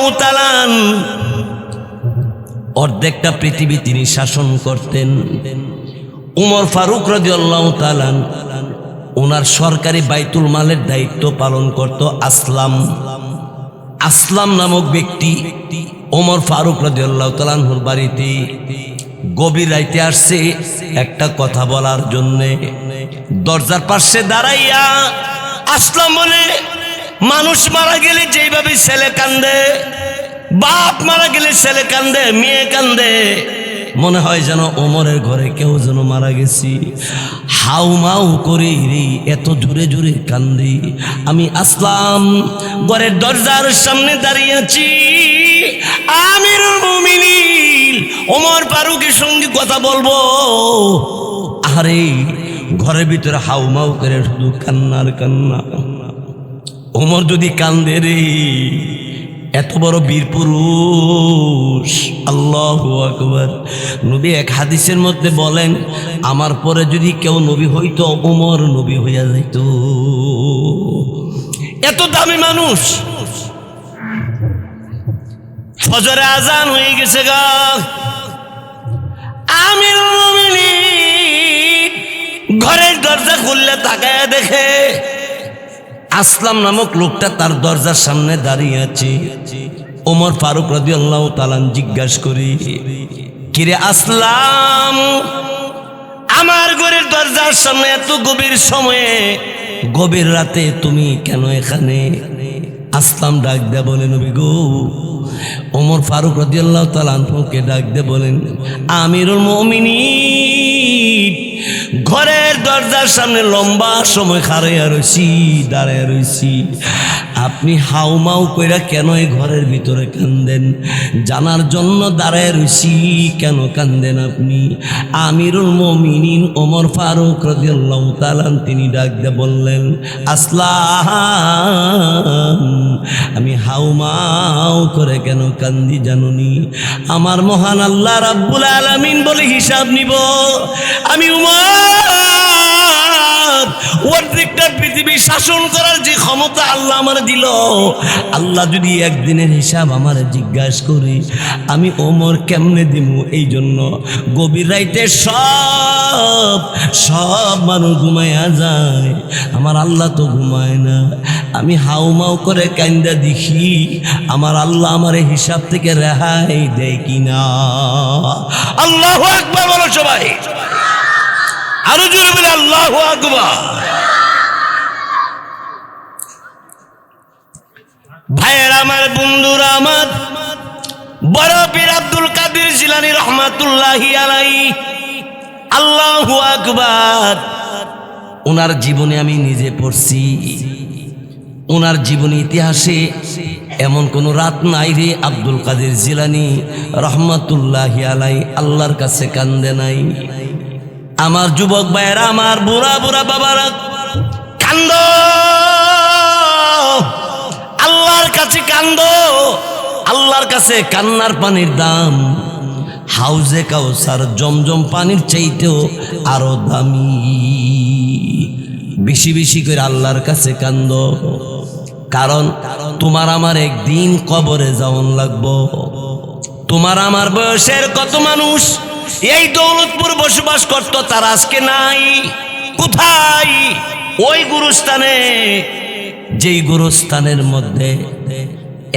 রাদিয়াল্লাহু তাআলা অর্ধেকটা পৃথিবী তিনি শাসন করতেন। উমর ফারুক রাদিয়াল্লাহু তাআলা ওনার সরকারি বাইতুল মালের দায়িত্ব পালন করত আসলাম নামক ব্যক্তি ওমর ফারুক রাদিয়াল্লাহু তাআলার বাড়িতে গভীর রাতে আসছে একটা কথা বলার জন্যে। দরজার পাশে দাঁড়াইয়া আসলাম বলে, মানুষ মারা গেলে যেভাবে ছেলে কান্দে, বাপ মারা গেলে ছেলে কান্দে, মেয়ে কান্দে, মনে হয় যেন ওমরের ঘরে কেউ যেন মারা গেছি। হাউ মাউ করে রে এত জোরে জোরে কান্দি। আমি আসলাম ঘরের দরজার সামনে দাঁড়িয়ে আছি। আমিরুল মুমিনিন ওমর ফারুকের সঙ্গে কথা বলবো, আরে ঘরের ভিতরে হাউ মাউ করে শুধু কান্নার কান্না। ওমর যদি কান্দে রে, এত বড় বীর পুরুষ, আল্লাহু আকবার। নবী এক হাদিসের মধ্যে বলেন, আমার পরে যদি কেউ নবী হইতো ওমর নবী হইয়া যাইত। এত দামি মানুষ। ফজরে আজান হয়ে গেছে গা। আমিরুল মুমিনিন ঘরের দরজা খুললে তাকায় দেখে আসলাম নামক লোকটা তার দরজার সামনে দাঁড়িয়ে আছে। ওমর ফারুক রাদিয়াল্লাহু তাআলা জিজ্ঞাসা করি, কিরে আসলাম, আমার ঘরের দরজার সামনে এত গভীর সময়ে, গভীর রাতে তুমি কেন এখানে? আসলাম ডাক দে বলেন, নবী গো। ওমর ফারুক রাদিয়াল্লাহু তাআলা কে ডাক দে বলেন, আমিরুল মুমিনিন ঘরের দরজার সামনে লম্বা সময় খাড়াইয়া রইছি, দাঁড়াইয়া রইছি, আপনি হাউমাউ কইরা কেন এই ঘরের ভিতরে কান্দেন? জানার জন্য দাঁড়াইয়া রইছি, কেন কান্দেন আপনি? আমিরুল মুমিনিন ওমর ফারুক রাদিয়াল্লাহু তাআলা তিনি ডাক দিয়ে বললেন, আসলাম, আমি হাউমাউ করে কেন কান্দি জানুনি? আমার মহান আল্লাহ রাব্বুল আলামিন বলে হিসাব নিব। আমি অর্ধেকটা পৃথিবী শাসন করার যে ক্ষমতা আল্লাহ আমার দিল, আল্লাহ যদি একদিনের হিসাব আমার জিজ্ঞাসা করি, আমি ওমর কেমনে দিব? এই জন্য গভীর রাইতে সব মানুষ ঘুমাইয়া যায়, আমার আল্লাহ তো ঘুমায় না। আমি হাউমাউ করে কান্দা দেখি আমার আল্লাহ আমার হিসাব থেকে রেহাই দেয় কিনা। আল্লাহু আকবার বলো সবাই, আরো জোরে বলে আল্লাহু আকবার। ভাইয়েরা আমার, বন্ধুরা আমার, বড় পীর আব্দুল কাদের জিলানী রহমাতুল্লাহি আলাইহি, আল্লাহু আকবার। ওনার জীবনে আমি নিজে পড়ছি, ওনার জীবনী ইতিহাসে এমন কোন রাত নাই রে আব্দুল কাদের জিলানী রহমাতুল্লাহি আলাইহি আল্লাহর কাছে কান্দে নাই। আমার যুবক ভাইয়েরা, আমার বুড়া বুড়া বাবারা, কান্দ, আল্লাহর কাছে কান্দ। আল্লাহর কাছে কান্নার পানির দাম হাউজে কাউসার জমজম পানির চাইতেও আরো দামি। বেশি বেশি করে আল্লাহর কাছে কান্দ, কারণ তোমার আমার একদিন কবরে যাওয়ান লাগবো। তোমার আমার বয়সের কত মানুষ এই দৌলতপুর বসবাস করত, তার আজকে নাই। কোথায়? ওই গুরুস্থানে, যেই গুরুস্থানের মধ্যে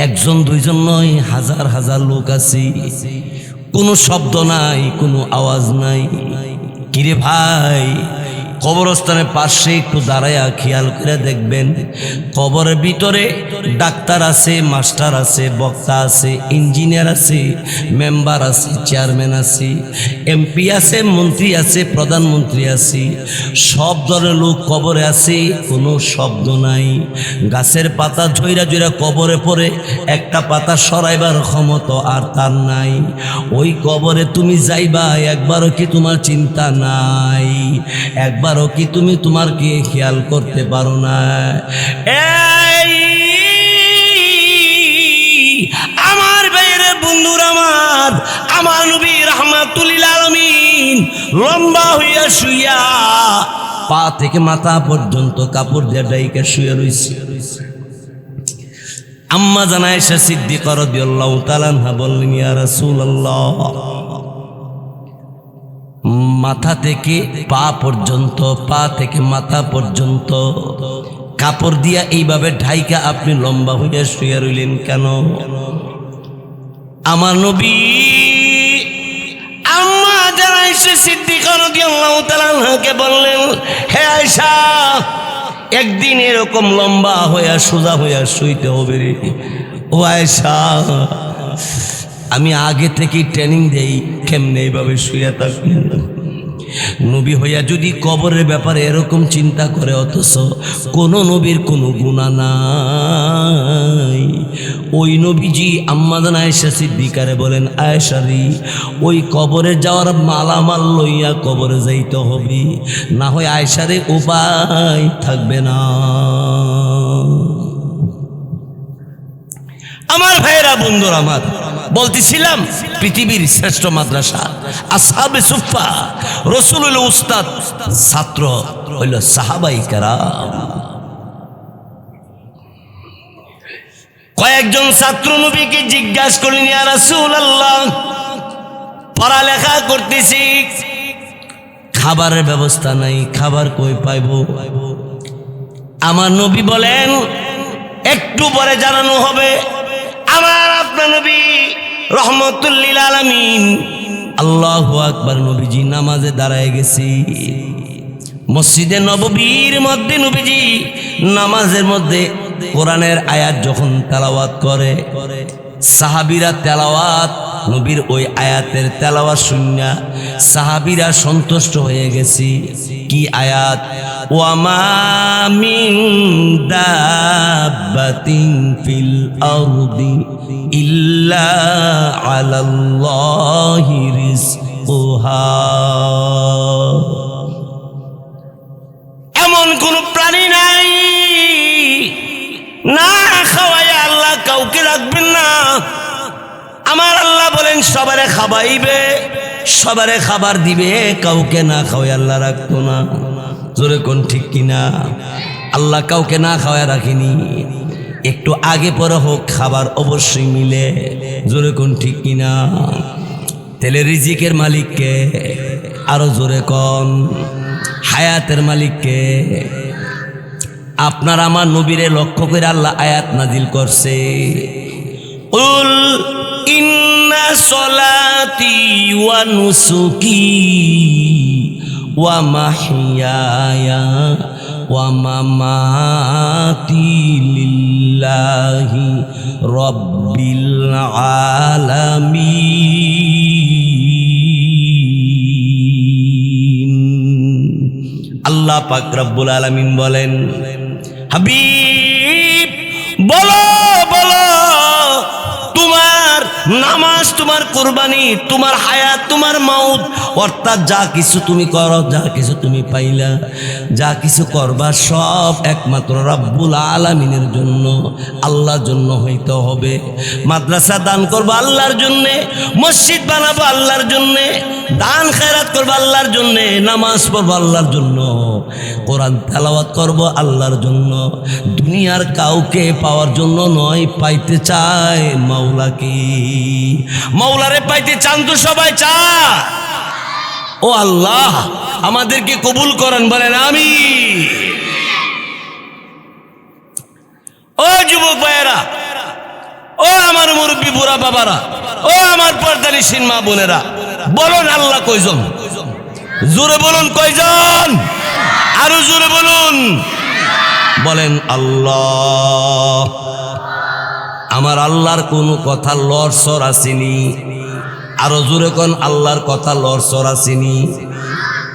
একজন দুইজন নয়, হাজার হাজার লোক আছে, কোনো শব্দ নাই, কোনো আওয়াজ নাই। কিরে ভাই, কবরস্থানের পাশে একটু দাঁড়ায়া খেয়াল করে দেখবেন, কবরের ভিতরে ডাক্তার আছে, মাস্টার আছে, বক্তা আছে, ইঞ্জিনিয়ার আছে, মেম্বার আছে, চেয়ারম্যান আছে, এমপি আছে, মন্ত্রী আছে, প্রধানমন্ত্রী আছে, সব ধরনের লোক কবরে আছে, কোনো শব্দ নাই। গাছের পাতা ঝইরা ঝইরা কবরে পড়ে, একটা পাতা সরাইবার ক্ষমতা আর তার নাই। ওই কবরে তুমি যাইবা, একবারও কি তোমার চিন্তা নাই? একবারও কি তুমি তোমার কি খেয়াল করতে পারো না? এই আমার ভাইয়েরা, বন্ধুরা আমার, আমার নবী রাহমাতুল লিল আলামিন লম্বা হইয়া শুইয়া পা থেকে মাথা পর্যন্ত কাপড় দিয়ে ঢাইকা শুয়ে রইছে। আম্মা জান আয়েশা সিদ্দিকা রাদিয়াল্লাহু তাআলা আনহা বললেন, ইয়া রাসূলুল্লাহ, মাথা থেকে পা পর্যন্ত, পা থেকে মাথা পর্যন্ত কাপড় দিয়া এইভাবে ঢাইকা আপনি লম্বা হইয়া শুয়ে রইলেন কেন? আমার নবী আম্মা জান আয়েশা সিদ্দিকা রাদিয়াল্লাহু তাআলা আনহাকে বললেন, হে আয়েশা, একদিন এরকম লম্বা হইয়া সোজা হইয়া শুইতে হবে রে। ও আয়েশা, আমি আগে থেকে ট্রেনিং দেই কেমনে এইভাবে শুয়ে থাকবেন। নবী হইয়া যদি কবরের ব্যাপারে এরকম চিন্তা করে, অথচ কোন নবীর কোনো গুনাহ নাই। ওই নবীজি আম্মা জান আয়েশা সিদ্দিকারে বলেন, আয়েশা রে, ওই কবরে যাওয়ার মালামাল লইয়া কবরে যাইতে হবে, না হয় আয়েশারে উপায় থাকবে না। আমার ভাইয়েরা, বন্ধুরা আমার, বলতেছিলাম পৃথিবীর শ্রেষ্ঠ মাদ্রাসা আসহাবে সুফা, রাসূল হইল উস্তাদ, ছাত্র হইল সাহাবায়ে কেরাম। কয়েকজন ছাত্র নবীকে জিজ্ঞাসা করলেন, ইয়া রাসূলুল্লাহ, পড়ালেখা করতেছি, খাবারের ব্যবস্থা নাই, খাবার কই পাইব? আমার নবী বলেন, একটু পরে জানানো হবে। আমার আপনার নবী রহমতুল লিল আলামিন, আল্লাহু আকবার, নবীজি নামাজে দাঁড়ায় গেছি। মসজিদে নববীর মধ্যে নবীজি নামাজের মধ্যে কোরআনের আয়াত যখন তেলাওয়াত করে, সাহাবীরা তেলাওয়াত, নবীর ওই আয়াতের তেলাওয়াত শুনিয়া সাহাবীরা সন্তুষ্ট হয়ে গেছি। কি আয়াত? ওয়ামা মিন দাব্বাতিন ফিল আরদি ইল্লা আলাল্লাহি রিজকুহা। এমন কোন প্রাণী নাই না খাওয়াইয়া আল্লাহ কাউকে রাখবেন না। আমার আল্লাহ বলেন, সবারে খাওয়াইবে, সবারে খাবার দিবে, কাউকে না খাওয়াই আল্লাহ রাখতো না। জোরে কোন ঠিক কিনা? আল্লাহ কাউকে না খাওয়ায় রাখিনি। একটু আগে পরে হোক, খাবার অবশ্যই মিলে। জোরে কোন ঠিক কিনা? তেলে রিজিকের মালিককে, আরো জোরে কোন? হায়াতের মালিককে। আপনার আমার নবীরে লক্ষ্য করে আল্লাহ আয়াত নাজিল করছে, কুল ইন্না সলাতি ওয়া নুসুকি ওয়া মাহইয়ায়া ওয়া মামাতি লিল্লাহি রাব্বিল আলামিন। আল্লাহ পাক রব্বুল আলামিন বলেন, হাবিব বলো বলো, তোমার নামাজ, তোমার কুরবানি, তোমার হায়াত, তোমার মাউত, অর্থাৎ যা কিছু তুমি করো, যা কিছু তুমি পাইলা, যা কিছু করবা, সব একমাত্র রব্বুল আলামিনের জন্য, আল্লাহর জন্য হইতে হবে। মাদ্রাসা দান করবো আল্লাহর জন্যে, মসজিদ বানাবো আল্লাহর জন্যে, দান খেরাত করবো আল্লাহর জন্যে, নামাজ পড়বো আল্লাহর জন্য, কোরআন তেলাওয়াত করবো আল্লাহর জন্য। দুনিয়ার কাউকে পাওয়ার জন্য নয়, পাইতে চায় মাওলাকে। মাওলারে পাইতে চান তো সবাই চায়। ও আল্লাহ, আমাদেরকে কবুল করেন, বলেন আমিন। ও যুবক ভাইয়েরা, ও আমার মুরব্বী বুড়া বাবারা, ও আমার পর্দানিসীন মা বোনেরা, বলুন আল্লাহ কয়জন? জোরে বলুন কয়জন? আরো জোরে বলুন, বলেন আল্লাহ। আমার আল্লাহর কোনো কথা লড়সড় আসেনি। আরো জোরে কোন, আল্লাহর কথা লড়সড় আসেনি।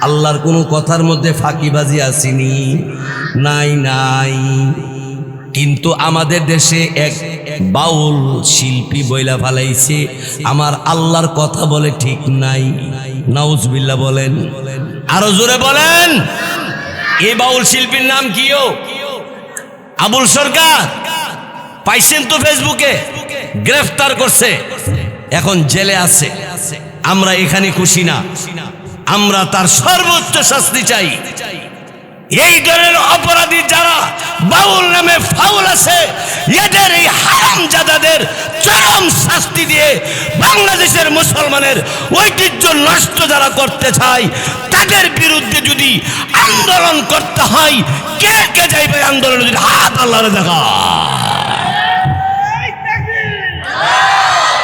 আল্লাহর কোনো কথার মধ্যে ফাঁকিবাজি আসেনি, নাই নাই। কিন্তু আমাদের দেশে এক বাউল শিল্পী বইলা ফালাইছে, আমার আল্লাহর কথা বলে ঠিক নাই। নাউজুবিল্লাহ বলেন, আরো জোরে বলেন। এই বাউল শিল্পীর নাম কিও? আবুল সরকার। পাইছেন তো ফেসবুকে, গ্রেফতার করছে, এখন জেলে আছে। আমরা এখানে খুশি না, আমরা তার সর্বোচ্চ শাস্তি চাই। এই ধরনের অপরাধী যারা বাউল নামে ফাউল আছে, এদের এই হারামজাদাদের চরম শাস্তি দিয়ে বাংলাদেশের মুসলমানের ঐতিহ্য নষ্ট যারা করতে চায় তাদের বিরুদ্ধে যদি আন্দোলন করতে হয়, কে কে যাইবে আন্দোলনে? যদি হাত আল্লাহরে দেখা।